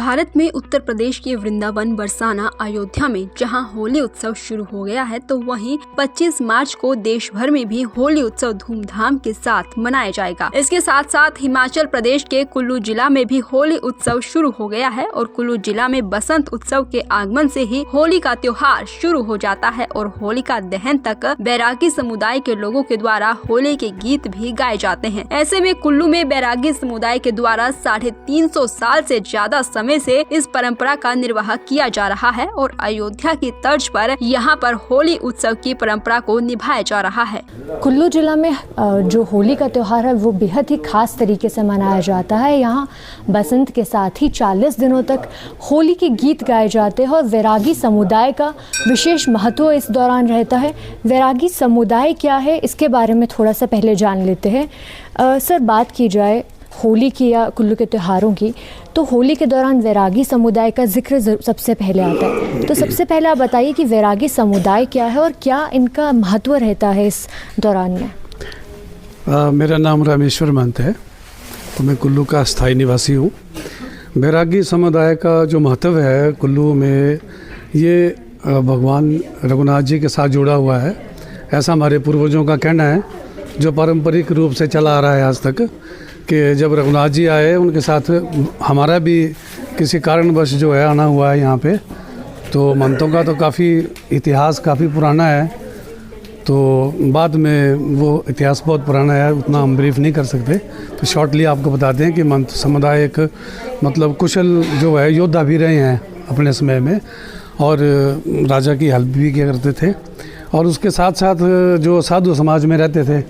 भारत में उत्तर प्रदेश के वृंदावन, बरसाना, अयोध्या में जहां होली उत्सव शुरू हो गया है, तो वहीं 25 मार्च को देश भर में भी होली उत्सव धूमधाम के साथ मनाया जाएगा। इसके साथ साथ हिमाचल प्रदेश के कुल्लू जिला में भी होली उत्सव शुरू हो गया है और कुल्लू जिला में बसंत उत्सव के आगमन से ही होली का त्योहार शुरू हो जाता है और होलिका दहन तक बैरागी समुदाय के लोगों के द्वारा होली के गीत भी गाए जाते हैं। ऐसे में कुल्लू में बैरागी समुदाय के द्वारा 350 साल से ज्यादा समय से इस परंपरा का निर्वाह किया जा रहा है और अयोध्या की तर्ज पर यहाँ पर होली उत्सव की परंपरा को निभाया जा रहा है। कुल्लू जिला में जो होली का त्यौहार है वो बेहद ही खास तरीके से मनाया जाता है। यहाँ बसंत के साथ ही 40 दिनों तक होली के गीत गाए जाते हैं और वैरागी समुदाय का विशेष महत्व इस दौरान रहता है। वैरागी समुदाय क्या है, इसके बारे में थोड़ा सा पहले जान लेते हैं। सर, बात की जाए होली की या कुल्लू के त्योहारों की, तो होली के दौरान वैरागी समुदाय का जिक्र सबसे पहले आता है। तो सबसे पहले आप बताइए कि वैरागी समुदाय क्या है और क्या इनका महत्व रहता है इस दौरान में। मेरा नाम रामेश्वर महंत है, तो मैं कुल्लू का स्थायी निवासी हूँ। वैरागी समुदाय का जो महत्व है कुल्लू में, ये भगवान रघुनाथ जी के साथ जुड़ा हुआ है, ऐसा हमारे पूर्वजों का कहना है, जो पारंपरिक रूप से चला आ रहा है आज तक। कि जब रघुनाथ जी आए, उनके साथ हमारा भी किसी कारणवश जो है आना हुआ है यहाँ पे। तो महंतों का तो काफ़ी इतिहास काफ़ी पुराना है, तो बाद में वो इतिहास बहुत पुराना है, उतना हम ब्रीफ नहीं कर सकते। तो शॉर्टली आपको बताते हैं कि महंत समुदाय एक मतलब कुशल जो है योद्धा भी रहे हैं अपने समय में, और राजा की हेल्प भी किया करते थे, और उसके साथ साथ जो साधु समाज में रहते थे,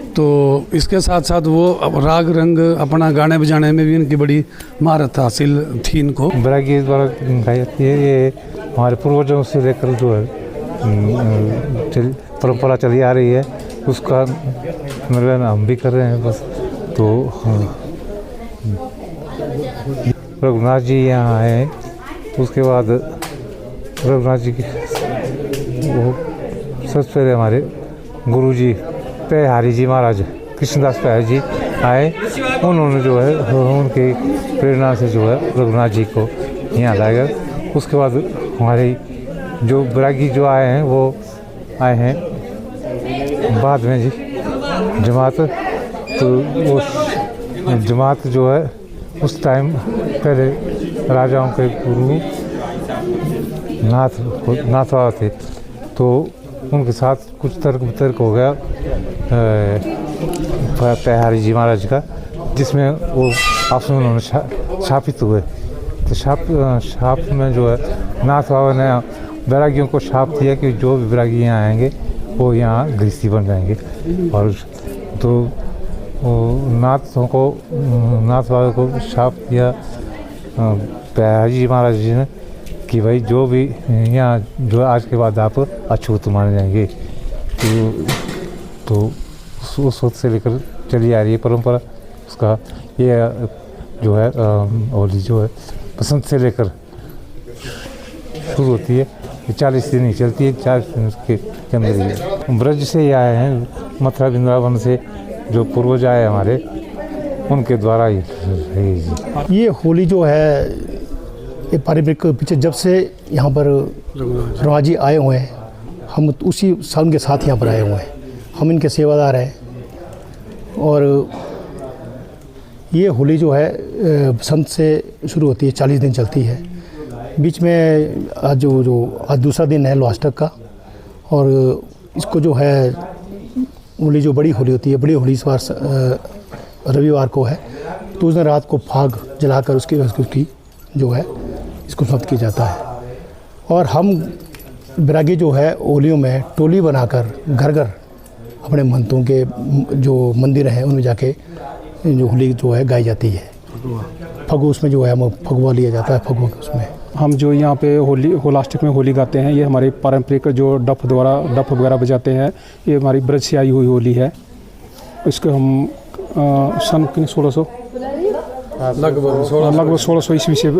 तो इसके साथ साथ वो राग रंग अपना गाने बजाने में भी इनकी बड़ी महारत हासिल थी इनको। बैरागी द्वारा गाई जाती है। ये हमारे पूर्वजों से लेकर जो है परंपरा चली आ रही है, उसका निर्वहन हम भी कर रहे हैं बस। तो रघुनाथ जी यहाँ आए, उसके बाद रघुनाथ जी की वो सबसे पहले हमारे गुरु जी पेहारी जी महाराज कृष्णदास पेहारी जी आए। उन्होंने जो है उनकी प्रेरणा से जो है रघुनाथ जी को यहाँ लाया गया। उसके बाद हमारे जो बैरागी जो आए हैं वो आए हैं बाद में जी जमात। तो वो जमात जो है उस टाइम पहले राजाओं के गुरु नाथ बाबा थे, तो उनके साथ कुछ तर्क हो गया पेहारी जी महाराज का, जिसमें वो आपस में उन्होंने शापित हुए। तो शाप में जो है नाथ बाबा ने बैरागियों को शाप दिया कि जो भी बैरागी यहाँ आएंगे वो यहाँ गृहस्थी बन जाएंगे। और तो नाथ बाबा को शाप दिया पेहारी जी महाराज जी ने कि भाई जो भी यहाँ जो आज के बाद आप अछूत माने जाएंगे। तो उस वक्त से लेकर चली आ रही है परंपरा। उसका ये जो है होली जो है बसंत से लेकर शुरू होती है, ये 40 दिन ही चलती है। 40 दिन के अंदर ही ब्रज से ही आए हैं, मथुरा वृंदावन से जो पूर्वज आए हमारे, उनके द्वारा ही ये होली जो है ये पारंपरिक पीछे जब से यहाँ पर रघुनाथ जी आए हुए हैं, हम उसी साल के साथ यहाँ पर आए हुए हैं, हम इनके सेवादार हैं। और ये होली जो है बसंत से शुरू होती है, 40 दिन चलती है। बीच में आज आज दूसरा दिन है लोहाष्टक का, और इसको जो है होली जो बड़ी होली होती है, बड़ी होली इस बार रविवार को है, तो उस दिन रात को फाग जलाकर उसकी जो है इसको समाप्त किया जाता है। और हम बैरागी जो है होलियों में टोली बनाकर घर घर अपने महंतों के जो मंदिर हैं उनमें जाके जो होली जो है गाई जाती है। फगु उसमें जो है फगुआ लिया जाता है, फगुआ उसमें हम जो यहाँ पे होलाष्टक में होली गाते हैं, ये हमारे पारंपरिक जो डफ वगैरह बजाते हैं, ये हमारी ब्रज से आई हुई होली है। इसको हम सन 1600 लगभग 1600 ईस्वी से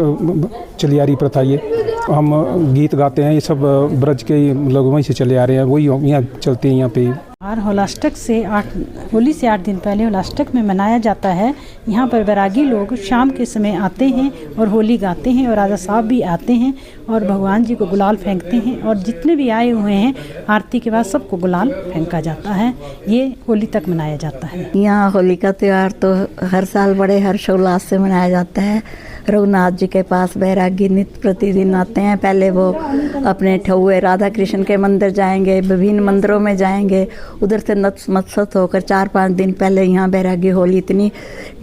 चली आ रही प्रथा। ये हम गीत गाते हैं, ये सब ब्रज के मतलब वहीं से चले आ रहे हैं, वही यहाँ चलते हैं यहाँ पे। और होली से 8 दिन पहले होलाष्टक में मनाया जाता है। यहाँ पर वैरागी लोग शाम के समय आते हैं और होली गाते हैं और राजा साहब भी आते हैं और भगवान जी को गुलाल फेंकते हैं और जितने भी आए हुए हैं आरती के बाद सबको गुलाल फेंका जाता है। ये होली तक मनाया जाता है। यहाँ होली का त्यौहार तो हर साल बड़े हर्षोल्लास से मनाया जाता है। रघुनाथ जी के पास बैरागी नित्य प्रतिदिन आते हैं। पहले वो अपने ठौए राधा कृष्ण के मंदिर जाएंगे, विभिन्न मंदिरों में जाएंगे, उधर से नतमस्तक होकर 4-5 दिन पहले यहाँ बैरागी होली इतनी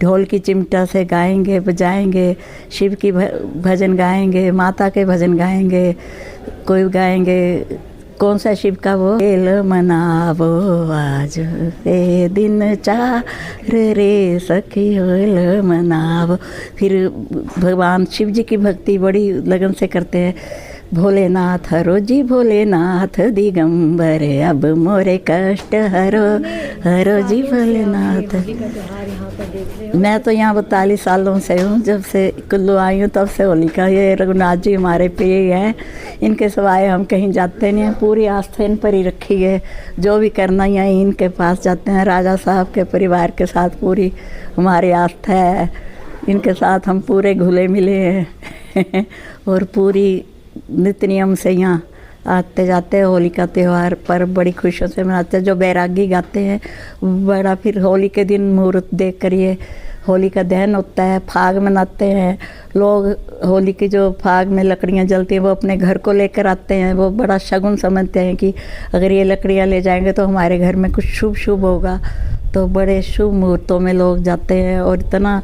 ढोल की चिमटा से गाएंगे, बजाएंगे, शिव की भजन गाएंगे, माता के भजन गाएंगे, कोई गाएंगे कौन सा शिव का वो खेल मनावो आज ए दिन 4 रे सखी होल मनावो। फिर भगवान शिव जी की भक्ति बड़ी लगन से करते हैं। भोलेनाथ हरो जी भोलेनाथ दिगंबर अब मोरे कष्ट हरो हरो जी भोलेनाथ। मैं तो यहाँ 42 सालों से हूँ। जब से कुल्लू आई हूँ तब से होली का ये रघुनाथ जी हमारे प्रिय हैं। इनके सिवाय हम कहीं जाते नहीं हैं। पूरी आस्था इन पर ही रखी है। जो भी करना ही है इनके पास जाते हैं। राजा साहब के परिवार के साथ पूरी हमारी आस्था है। इनके साथ हम पूरे घुले मिले हैं और पूरी नित्य नियम से यहाँ आते जाते हैं। होली का त्यौहार पर बड़ी खुशियों से मनाते हैं। जो बैरागी गाते हैं बड़ा, फिर होली के दिन मुहूर्त देख कर ये होली का दहन होता है। फाग मनाते हैं लोग। होली की जो फाग में लकड़ियाँ जलती हैं वो अपने घर को लेकर आते हैं। वो बड़ा शगुन समझते हैं कि अगर ये लकड़ियाँ ले जाएंगे तो हमारे घर में कुछ शुभ शुभ होगा। तो बड़े शुभ मुहूर्तों में लोग जाते हैं और इतना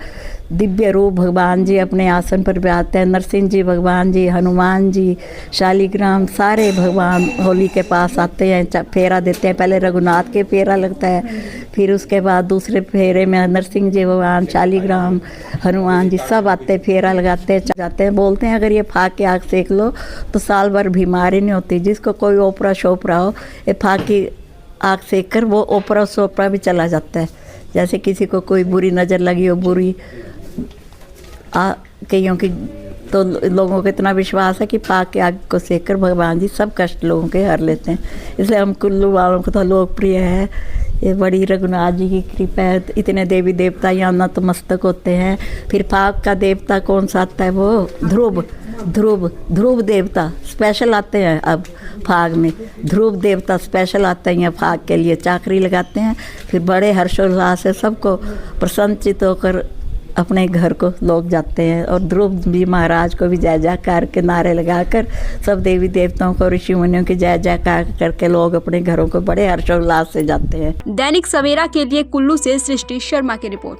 दिव्य रूप भगवान जी अपने आसन पर बैठते हैं। नरसिंह जी भगवान जी, हनुमान जी, शालिग्राम, सारे भगवान होली के पास आते हैं, फेरा देते हैं। पहले रघुनाथ के फेरा लगता है, फिर उसके बाद दूसरे फेरे में नरसिंह जी भगवान, शालिग्राम, हनुमान जी सब आते, फेरा लगाते जाते हैं। बोलते हैं अगर ये फाग की आग सेक लो तो साल भर बीमारी नहीं होती। जिसको कोई ओपरा शोपरा हो ये फाग की आग सेक कर वो ओपरा शोपरा भी चला जाता है। जैसे किसी को कोई बुरी नज़र लगी हो, बुरी कईयों की, तो लोगों को इतना विश्वास है कि फाग की आग को सेक कर भगवान जी सब कष्ट लोगों के हर लेते हैं। इसलिए हम कुल्लू वालों को तो लोकप्रिय है। ये बड़ी रघुनाथ जी की कृपा है। इतने देवी देवता यहाँ नतमस्तक होते हैं। फिर फाग का देवता कौन सा आता है? वो ध्रुव देवता स्पेशल आते हैं। अब फाग में ध्रुव देवता स्पेशल आते हैं यहाँ फाग के लिए, चाकरी लगाते हैं। फिर बड़े हर्षोल्लास से सबको प्रसन्नचित होकर अपने घर को लोग जाते हैं। और ध्रुव जी महाराज को भी जय जयकार के नारे लगाकर सब देवी देवताओं को, ऋषि मुनियों की जय जयकार करके लोग अपने घरों को बड़े हर्षोल्लास से जाते हैं। दैनिक सवेरा के लिए कुल्लू से सृष्टि शर्मा की रिपोर्ट।